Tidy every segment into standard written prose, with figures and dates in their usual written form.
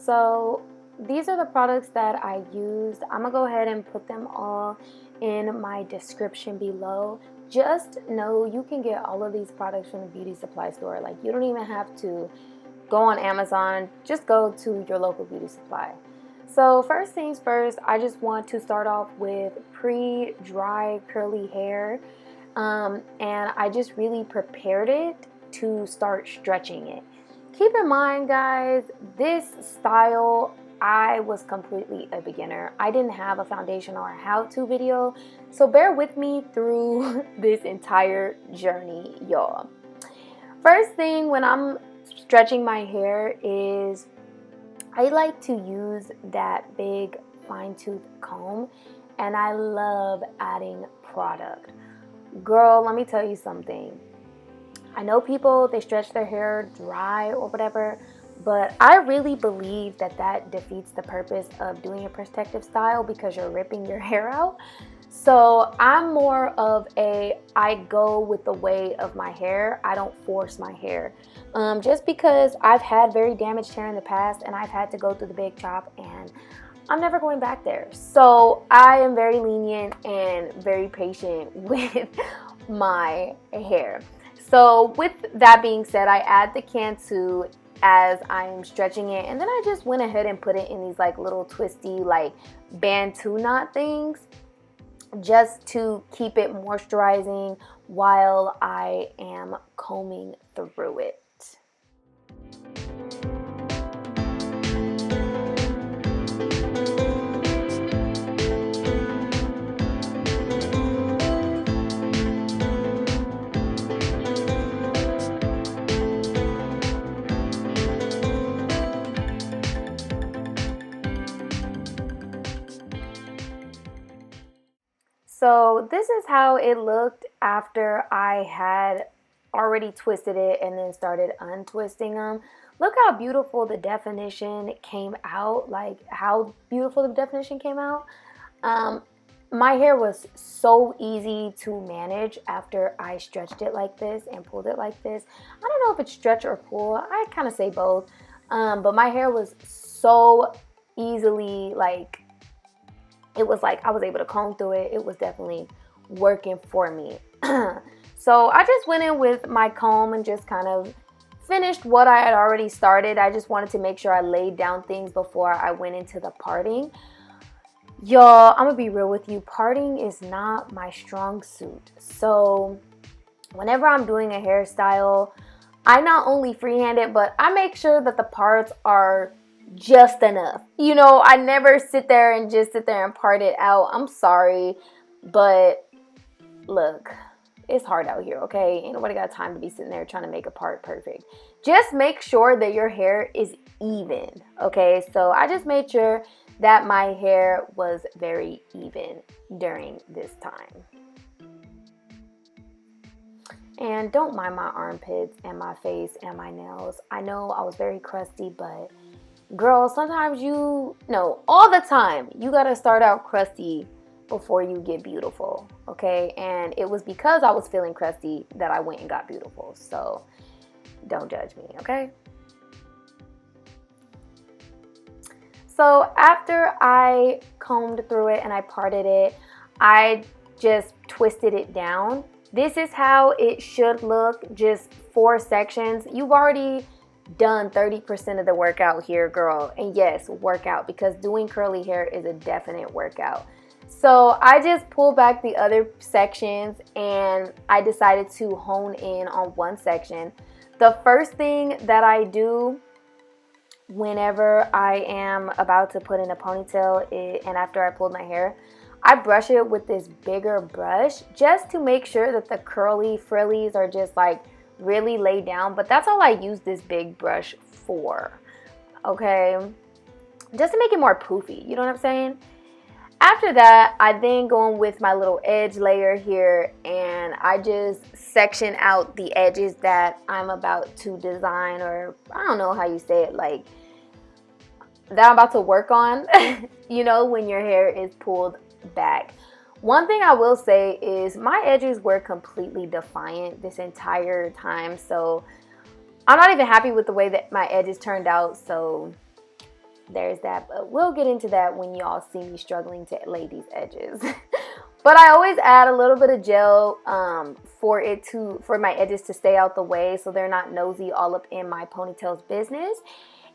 So these are the products that I used. I'm gonna go ahead and put them all in my description below. Just know you can get all of these products from the beauty supply store. Like, you don't even have to go on Amazon, just go to your local beauty supply. So first things first, I just want to start off with pre-dry curly hair, and I just really prepared it to start stretching it. Keep in mind, guys, this style, I was completely a beginner. I didn't have a foundation or a how-to video, so bear with me through this entire journey, y'all. First thing when I'm stretching my hair is I like to use that big fine tooth comb, and I love adding product. Girl, let me tell you something. I know people, they stretch their hair dry or whatever, but I really believe that that defeats the purpose of doing a protective style because you're ripping your hair out. So I'm more of I go with the way of my hair. I don't force my hair. Just because I've had very damaged hair in the past and I've had to go through the big chop, and I'm never going back there. So I am very lenient and very patient with my hair. So with that being said, I add the CANTU as I'm stretching it, and then I just went ahead and put it in these like little twisty like bantu knot things, just to keep it moisturizing while I am combing through it. So this is how it looked after I had already twisted it and then started untwisting them. Look how beautiful the definition came out, like how beautiful the definition came out. My hair was so easy to manage after I stretched it like this and pulled it like this. I don't know if it's stretch or pull. I kind of say both. But my hair was so easily, like, it was like I was able to comb through it. It was definitely working for me. So I just went in with my comb and just kind of finished what I had already started. I just wanted to make sure I laid down things before I went into the parting. Y'all, I'm gonna be real with you. Parting is not my strong suit. So whenever I'm doing a hairstyle, I not only freehand it, but I make sure that the parts are just enough. You know, I never sit there and part it out. I'm sorry, but look, it's hard out here, okay? Ain't nobody got time to be sitting there trying to make a part perfect. Just make sure that your hair is even, okay? So I just made sure that my hair was very even during this time. And don't mind my armpits and my face and my nails. I know I was very crusty, but girl, sometimes all the time, you gotta start out crusty before you get beautiful, okay? And it was because I was feeling crusty that I went and got beautiful. So don't judge me, okay? So after I combed through it and I parted it, I just twisted it down. This is how it should look, just 4 sections. You've already done 30% of the workout here, girl. And yes, workout, because doing curly hair is a definite workout. So I just pulled back the other sections and I decided to hone in on one section. The first thing that I do whenever I am about to put in a ponytail and after I pulled my hair, I brush it with this bigger brush just to make sure that the curly frillies are just like really laid down. But that's all I use this big brush for, okay? Just to make it more poofy, you know what I'm saying? After that, I then go in with my little edge layer here and I just section out the edges that I'm about to design, or I don't know how you say it, like that I'm about to work on, you know, when your hair is pulled back. One thing I will say is my edges were completely defiant this entire time, so I'm not even happy with the way that my edges turned out. So there's that, but we'll get into that when y'all see me struggling to lay these edges. But I always add a little bit of gel for my edges to stay out the way so they're not nosy all up in my ponytail's business.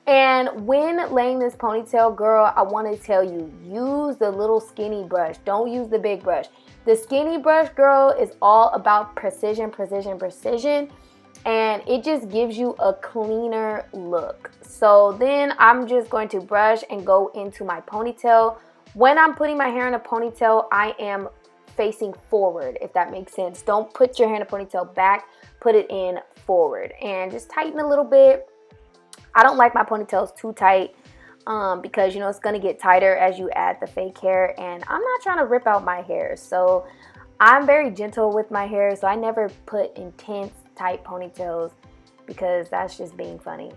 And when laying this ponytail, girl, I want to tell you, use the little skinny brush. Don't use the big brush. The skinny brush, girl, is all about precision, precision, precision. And it just gives you a cleaner look. So then I'm just going to brush and go into my ponytail. When I'm putting my hair in a ponytail, I am facing forward, if that makes sense. Don't put your hair in a ponytail back, put it in forward. And just tighten a little bit. I don't like my ponytails too tight because, you know, it's going to get tighter as you add the fake hair. And I'm not trying to rip out my hair. So I'm very gentle with my hair. So I never put intense tight ponytails because that's just being funny.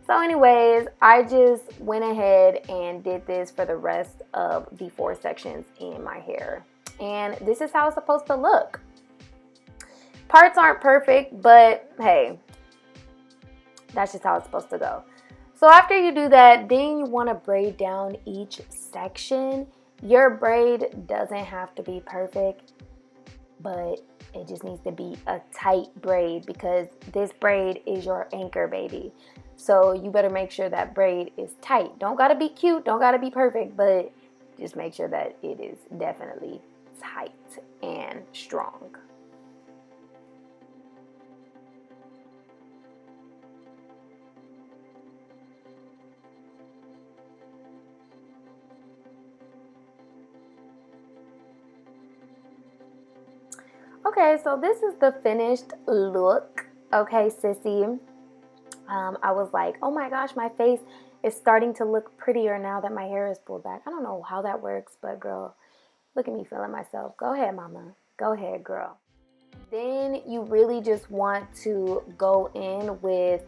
So anyways, I just went ahead and did this for the rest of the 4 sections in my hair. And this is how it's supposed to look. Parts aren't perfect, but hey, that's just how it's supposed to go. So after you do that, then you want to braid down each section. Your braid doesn't have to be perfect, but it just needs to be a tight braid because this braid is your anchor, baby. So you better make sure that braid is tight. Don't gotta be cute, don't gotta be perfect, but just make sure that it is definitely tight and strong. Okay, so this is the finished look. Okay, sissy. I was like, oh my gosh, my face is starting to look prettier now that my hair is pulled back. I don't know how that works, but girl, look at me feeling myself. Go ahead, mama. Go ahead, girl. Then you really just want to go in with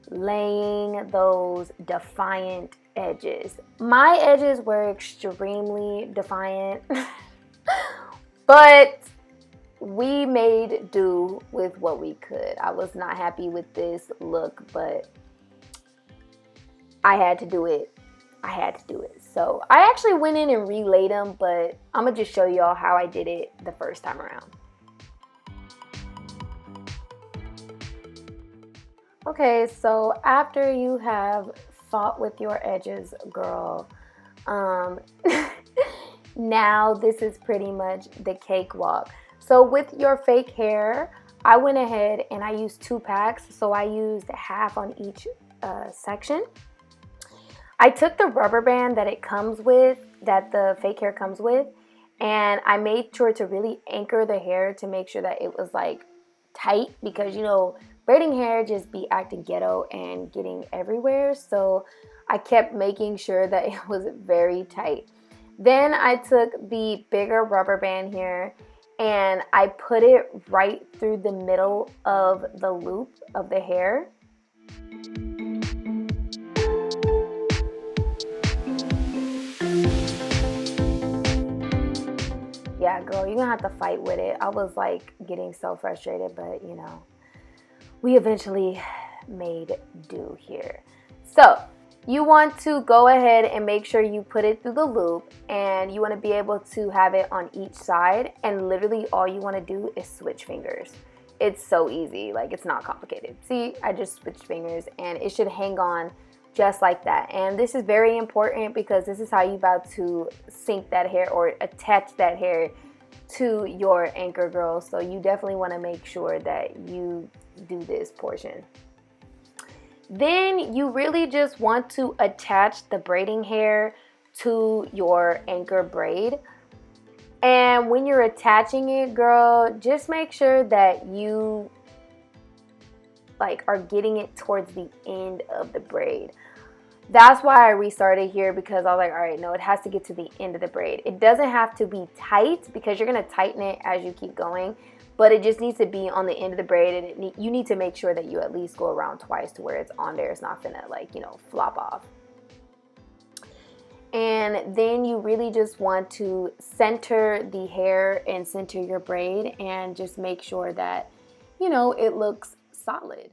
laying those defiant edges. My edges were extremely defiant, but we made do with what we could. I was not happy with this look, but I had to do it. I had to do it. So I actually went in and relayed them, but I'm gonna just show y'all how I did it the first time around. Okay, so after you have fought with your edges, girl, now this is pretty much the cakewalk. So with your fake hair, I went ahead and I used 2 packs. So I used half on each section. I took the rubber band that it comes with, that the fake hair comes with, and I made sure to really anchor the hair to make sure that it was like tight because, you know, braiding hair just be acting ghetto and getting everywhere. So I kept making sure that it was very tight. Then I took the bigger rubber band here and I put it right through the middle of the loop of the hair. Yeah, girl, you're gonna have to fight with it. I was like getting so frustrated, but you know, we eventually made do here. So you want to go ahead and make sure you put it through the loop, and you want to be able to have it on each side, and literally all you want to do is switch fingers. It's so easy, like it's not complicated. See, I just switched fingers and it should hang on just like that. And this is very important because this is how you about to sync that hair or attach that hair to your anchor, girl. So you definitely want to make sure that you do this portion. Then you really just want to attach the braiding hair to your anchor braid. And when you're attaching it, girl, just make sure that you like are getting it towards the end of the braid. That's why I restarted here, because I was like, all right, no, it has to get to the end of the braid. It doesn't have to be tight because you're going to tighten it as you keep going, but it just needs to be on the end of the braid, and you need to make sure that you at least go around twice to where it's on there. It's not gonna, like, you know, flop off. And then you really just want to center the hair and center your braid and just make sure that, you know, it looks solid.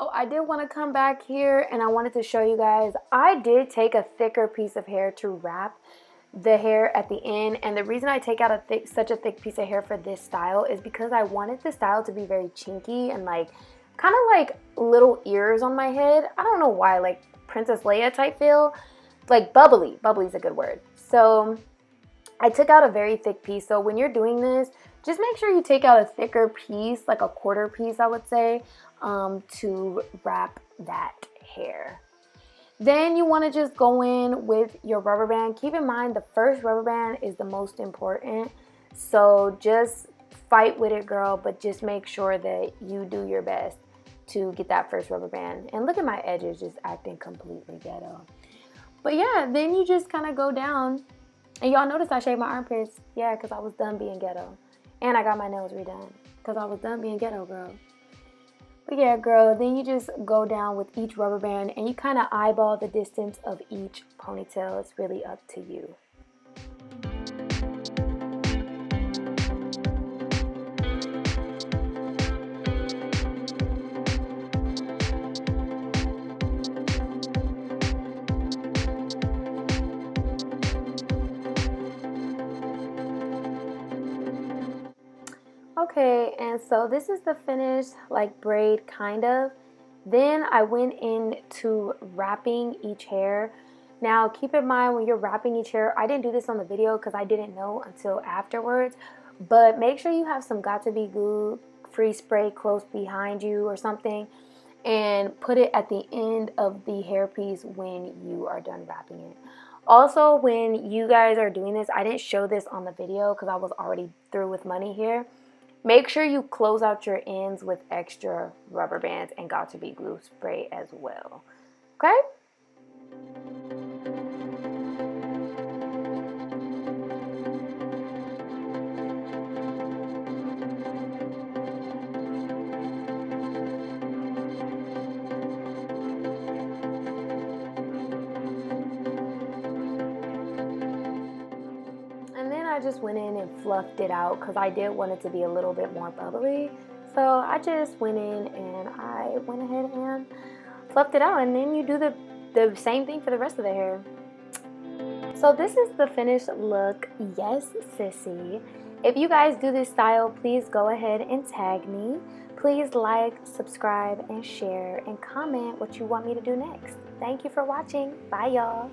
So I did want to come back here and I wanted to show you guys, I did take a thicker piece of hair to wrap the hair at the end, and the reason I take out such a thick piece of hair for this style is because I wanted the style to be very chinky and like kind of like little ears on my head. I don't know why, like Princess Leia type feel, like bubbly. Bubbly is a good word. So I took out a very thick piece. So when you're doing this, just make sure you take out a thicker piece, like a quarter piece I would say, to wrap that hair. Then you want to just go in with your rubber band. Keep in mind the first rubber band is the most important. So just fight with it, girl, but just make sure that you do your best to get that first rubber band. And look at my edges just acting completely ghetto. But yeah, then you just kind of go down. And y'all notice I shaved my armpits. Yeah, because I was done being ghetto. And I got my nails redone because I was done being ghetto, girl. But yeah, girl, then you just go down with each rubber band and you kind of eyeball the distance of each ponytail. It's really up to you. Okay, and so this is the finished like braid kind of. Then I went into wrapping each hair. Now keep in mind when you're wrapping each hair, I didn't do this on the video because I didn't know until afterwards, but make sure you have some Got2b glue free spray close behind you or something and put it at the end of the hairpiece when you are done wrapping it. Also, when you guys are doing this, I didn't show this on the video because I was already through with money here. Make sure you close out your ends with extra rubber bands and Got2b glue spray as well. Okay? I just went in and fluffed it out because I did want it to be a little bit more bubbly. So I just went in and I went ahead and fluffed it out, and then you do the same thing for the rest of the hair. So this is the finished look. Yes, sissy. If you guys do this style, please go ahead and tag me. Please like, subscribe, and share, and comment what you want me to do next. Thank you for watching. Bye, y'all.